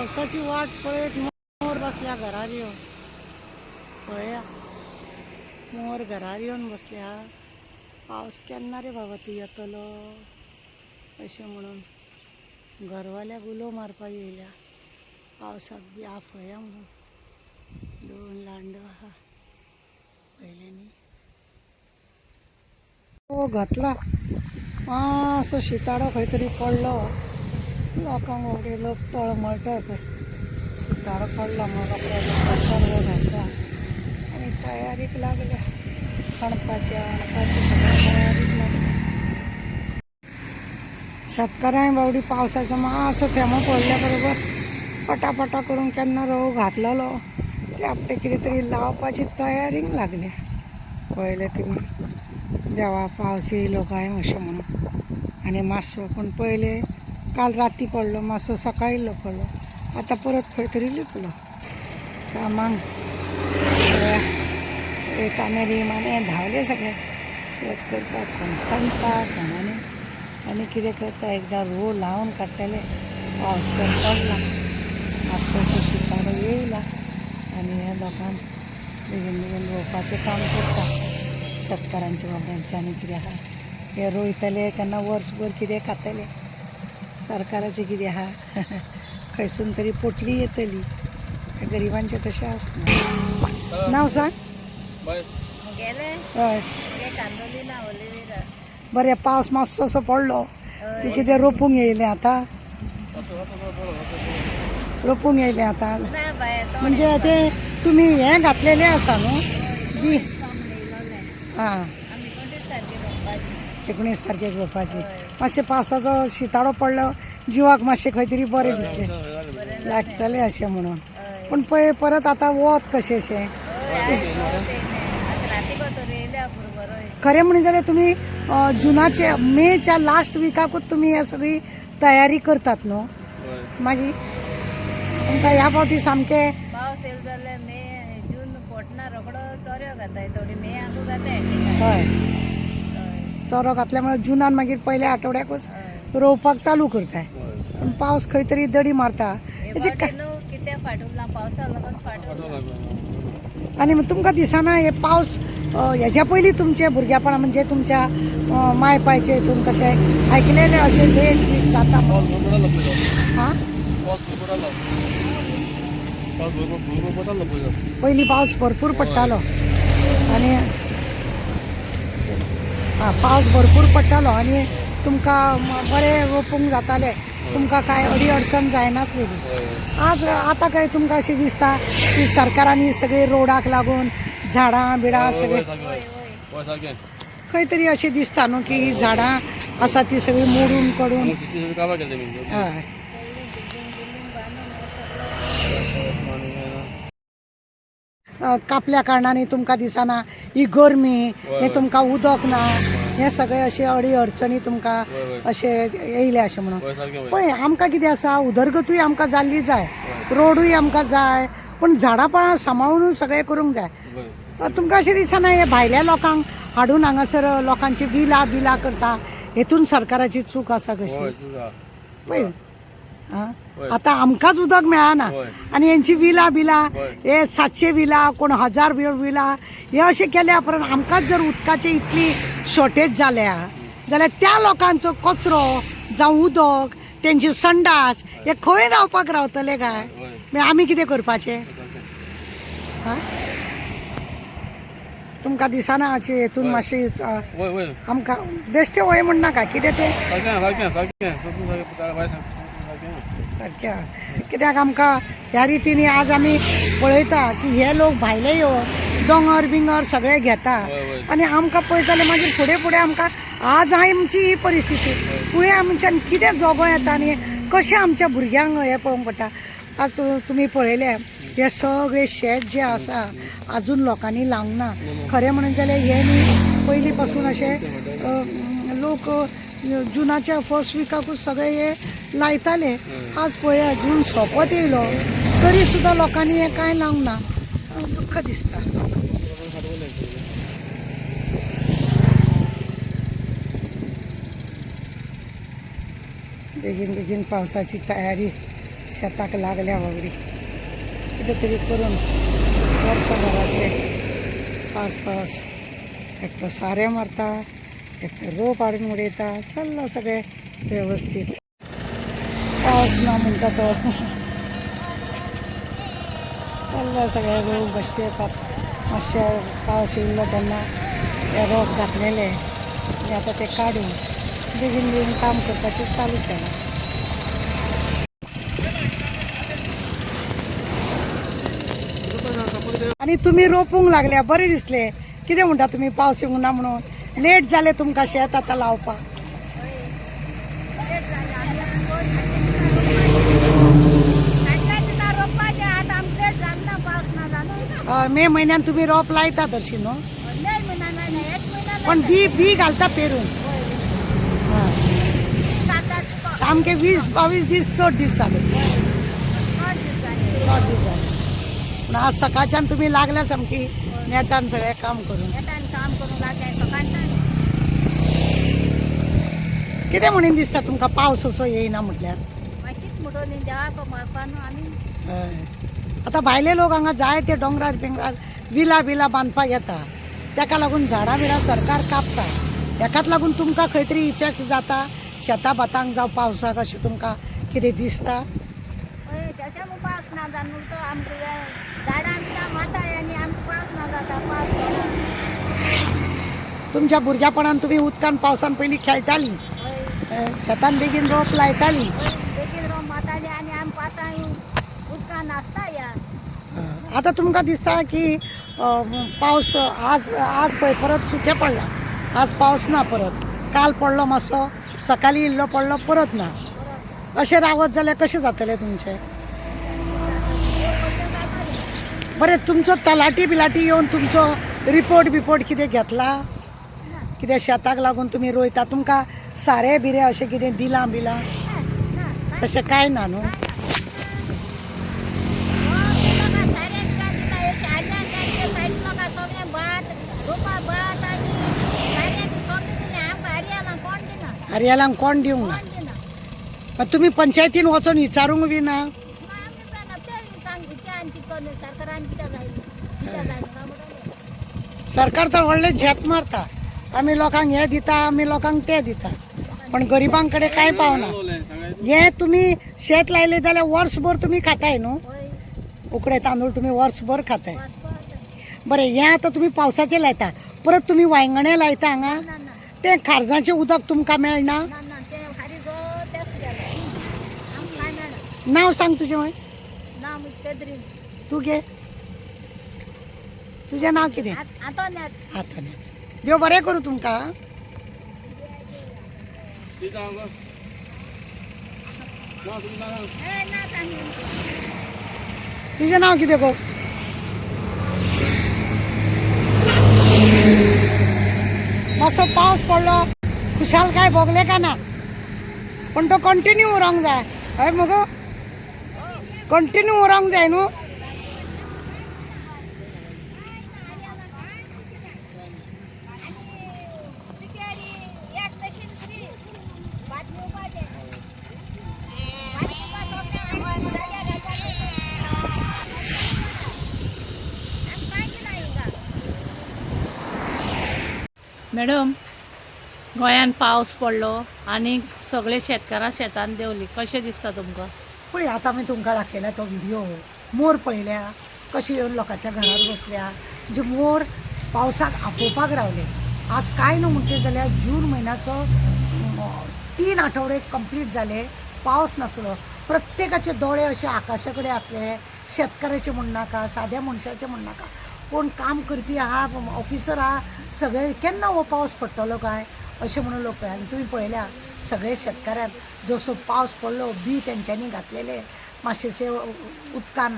पावसाची वाट पळयत मोर बसल्या घरार येवन. पळया मोर घरार येवन बसल्या. पावस केन्ना रे बाबा तू येतलो अशें म्हणून घरवाल्याक उलो मारपाक येयल्या. पावसाक बी आफया म्हणून. दोन लांडो आहा पयल्यांनी. हो घातला मातसो शिताडो खंय तरी पडलो. लोकांक बाबडे लोक तळमळटाय पळय. शिताडो पडला मग सर्व घातला आनी तयारीक लागल्या. खणपाचे सगळ्या तयारीक लागल्या. शेतकारांक बावडी पावसाचो मातसो थेंबो पडल्या बरोबर पटापटा करून केन्ना रोव घातलेलो ते आपटे कितें तरी लावपाची तयारीक लागले. पळयलें तुमी देवा पावस येयलो काय अशें म्हणून. आनी मातसो पूण पयले काल राती पडलो मातसो सकाळी इल्लो पडलो. आतां परत खंय तरी लिपलो. कामांक सगळे कामेरी माने धांवले सगळे शेत करपाक. कोण खणपाक आनी कितें करता. एकदां रोव लावन काडटले. पावस तर पडला मातसो शिताडो येयला आनी हे लोकांक बेगीन बेगीन रोवपाचें काम करता. शेतकारांच्या बाबड्यांचें आनी कितें आहा. हे रोयतले तेन्ना वर्सभर कितें खातले. सरकाराचें कितें आहा खंयसून तरी पोटली येतली. गरिबांचें तशें आसना. नांव सांग. हय बरें पावस मातसो असो पडलो. तूं कितें रोपूंक येयलें आतां. रोपूंक येयलें आतां म्हणजे ते तुमी हें घातलेलें आसा न्हू बी. आं 19 तारखेक रोवपाची. मातशें पावसाचो शिताडो पडलो जिवाक मातशें खंय तरी बरें दिसलें लागतलें अशें म्हणून. पूण पळय परत आतां वत कशें अशें. खरें म्हणून जाल्यार तुमी जुनाचे मेच्या लास्ट विकाकूच तुमी हे सगळी तयारी करतात न्हू. मागीर तुमकां ह्या फावटी सामकें पावस येयलो जाल्यार मे जून पोटना रोकडो चोऱ्यो घाताय. थोडी मे आगू घाताय. हय चोरो घातल्यामुळे जुनान मागीर पयल्या आठवड्याकूच रोवपाक चालू करताय. पूण पावस खंय तरी दडी मारता. कित्याक फाटून ना पावसा लागून फाटून. आनी तुमकां दिसना हे पावस हेज्या पयलीं तुमचे भुरगेपणा म्हणजे तुमच्या मायपायचे हितून कशें आयकलेलें अशें लेट बीट जाता. हां पयलीं पावस भरपूर पडटालो आनी पावस भरपूर पडटालो आनी तुमकां बरें रोपूंक जातालें. तुमकां कांय अडी अडचण जायनासलेली. आतां काय तुमकां अशें दिसता की सरकारांनी सगळे रोडाक लागून झाडां बिडां सगळे खंय तरी अशें दिसता न्हू की झाडां आसा ती सगळी मोडून पडून. हय कापल्या कारणांनी तुमकां दिसना ही गरमी हे तुमकां उदक ना हे सगळे अशे अडी अडचणी तुमकां अशे येयले अशें म्हणून. पळय आमकां कितें आसा उदरगतूय आमकां जाल्ली जाय. रोडूय आमकां जाय पूण झाडां पाळां सांबाळून सगळें करूंक जाय. तुमकां अशें दिसना हे भायल्या लोकांक हाडून हांगासर लोकांची बिलां करता हेतून सरकाराची चूक आसा कशी. पळय आतां आमकांच उदक मेळना आनी हेंची बिलां हे 700 बिलां कोण 1000 बिलां हे अशें केल्या उपरांत आमकांच जर उदकाची इतली शॉर्टेज जाल्या जाल्यार त्या लोकांचो कचरो जावं उदक तेंची संडास हे खंय रावतले काय. मागीर आमी कितें करपाचें. तुमकां दिसना अशें हेतून मातशें आमकां बेश्टें वय म्हणनाका कितें तें सारकें. कित्याक आमकां ह्या रितीन आज आमी पळयता की हे लोक भायले येवन दोंगर बिंगर सगळे घेता आनी आमकां पळयताले मागीर फुडें आमकां आज आमची ही परिस्थिती फुडें आमच्यान कितें जोगो येता आनी कशें आमच्या भुरग्यांक हे पळोवंक पडटा. आज तुमी पळयलें हे सगळे शेत जे आसा अजून लोकांनी लावंक ना. खरें म्हणून जाल्यार हे न्ही पयलीं पासून अशें लोक जुनाच्या फर्स्ट विकाकूच सगळे हे लायताले. आज पळया जून सोंपत येयलो तरी सुद्दां लोकांनी हे कांय लावंक ना. दुख्ख दिसता. बेगीन बेगीन पावसाची तयारी शेताक लागल्या बाबडी कितें तरी करून वर्सभराचे पास पास एक तर सारें मारता एक तर रोप हाडून उडयता चल्लां सगळें वेवस्थीत. पावस ना म्हणटा तो चल्लां सगळें रोप बेश्टे मातशें पावस येयल्लो तेन्ना हे रोप घातलेले आनी आतां ते काडून बेगीन बेगीन काम करपाचें चालू केलां. आनी तुमी रोपूंक लागल्या बरें दिसलें. कितें म्हणटा तुमी पावस येवंक ना म्हणून लेट जालें तुमकां शेत आतां लावपाक. मे म्हयन्यान तुमी रोप लायता तशी न्हू पण बी घालता पेरून. सामके 20-22 दीस चड दीस जाले चड दीस जाले पूण आज सकाळच्यान तुमी लागल्या सामकी नेटान सगळें काम करून. कितें म्हणून दिसता तुमकां पावस असो येयना म्हटल्यार. हय आतां भायले लोक हांगा जाय ते डोंगरार बिंगरार विला बांदपाक येता ताका लागून झाडां बिडां सरकार कापता. हेकाच लागून तुमकां खंय तरी इफेक्ट जाता शेतां बातांक जावं पावसाक अशें तुमकां कितें दिसता. तुमच्या भुरग्यापणान तुमी उदकान पावसान पयलीं खेळटालीं शेतान बेगीन रोप लायतालीं. आतां तुमकां दिसता की पावस आज पळय परत सुकें पडलां. आज पावस ना परत काल पडलो मातसो सकाळीं इल्लो पडलो परत ना अशें रावत जाल्यार कशें जातलें तुमचें. बरें तुमचो तलाटी बिलाटी येवन तुमचो रिपोर्ट कितें घेतला कितें शेताक लागून तुमी रोयता तुमकां सारें बिरें अशें कितें दिलां बिलां तशें कांय ना न्हू. हरयालांक कोण दिवंक ना पण तुमी पंचायतीन वचून विचारूंक बी ना. सरकार तर व्हडलें झेत मारता आमी लोकांक हें दिता आमी लोकांक तें दिता पण गरिबां कडेन कांय पावना. हें तुमी शेत लायलें जाल्यार वर्सभर तुमी खाताय न्हू. उकडे तांदूळ तुमी वर्सभर खाताय. बरें हें आतां तुमी पावसाचें लायता परत तुमी वांयगणें लायता हांगा तें खारजाचें उदक तुमकां मेळना. नांव सांग तुजें हय. तूं गे तुजें नांव कितें. आतां देव बरें करूं तुमकां. तुजें नांव कितें गो. मातसो पावस पडलो खुशालकाय भोगले का ना पण तो कंटिन्यू उरोंक जाय हय मगो कंटिन्यू उरोंक जाय न्हू. मॅडम गोंयान पावस पडलो आनी सगळे शेतकारां शेतान देंवली कशें दिसता तुमकां. पळय आतां आमी तुमकां दाखयला तो व्हिडियो मोर पळयल्या कशे येवन लोकांच्या घरार बसल्या जे मोर पावसाक आपोवपाक रावले. आज काय न्हू म्हणटे जाल्यार जून म्हयन्याचो 3 आठवडे कंप्लीट जाले पावस नासलो. प्रत्येकाचे दोळे अशे आकाशा कडेन आसले. शेतकाराचे म्हण नाका साद्या मनशाचे म्हण नाका कोण काम करपी आहा ऑफिसर आहा सगळे केन्ना हो पावस पडटलो काय अशें म्हणून लोक पळय. आनी तुमी पळयल्या सगळे शेतकाऱ्यान जसो पावस पडलो बी तेंच्यांनी घातलेले मातशेशे उदकान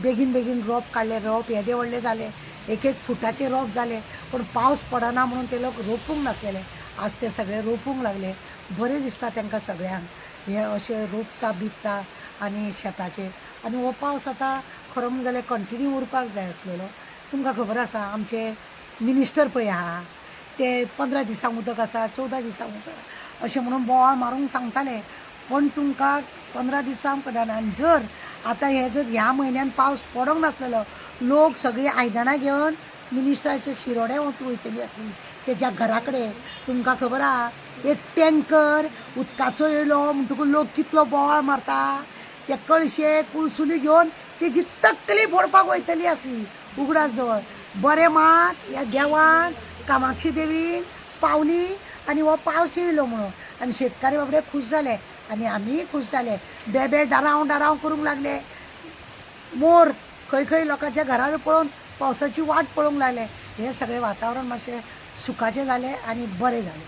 बेगीन रोप काडले. रोप येदे व्हडले जाले एक फुटाचे रोप जाले पण पावस पडना म्हणून ते लोक रोपूंक नासलेले. आज ते सगळे रोपूंक लागले. बरें दिसता तांकां सगळ्यांक हे अशें रोपता बिपता आनी शेताचेर. आनी हो पावस आतां खरो म्हणून जाल्यार कंटिन्यू उरपाक जाय आसलेलो. तुमकां खबर आसा आमचे मिनिस्टर पळय आहा ते 15 दिसांक उदक आसा 14 दिसांक उदक अशें म्हणून बोवाळ मारूंक सांगताले पण तुमकां 15 दिसां कळना. आनी जर आतां हे जर ह्या म्हयन्यान पावस पडोंक नासलेलो, लोक सगळीं आयदनां घेवन मिनिस्टराचे शिरोडे वयतली आसली तेज्या घरा कडेन. तुमकां खबर आहा, एक टँकर उदकाचो येयलो म्हणटकूच लोक कितलो बोवाळ मारता. ते कळशे कुळसुली घेवन तेजी तकली फोडपाक वयतली आसली. उगडास दवर बरें मात ह्या देवान कामाक्षी देवीन पावली आनी हो पावस येयलो म्हणून. आनी शेतकारी बाबडे खूश जाले आनी आमीय खूश जाले. बेबे डाराव डाराव करूंक लागले. मोर खंय खंय लोकांच्या घरार पळोवन पावसाची वाट पळोवंक लागले. हे सगळें वातावरण मातशें सुखाचें जालें आनी बरें जालें.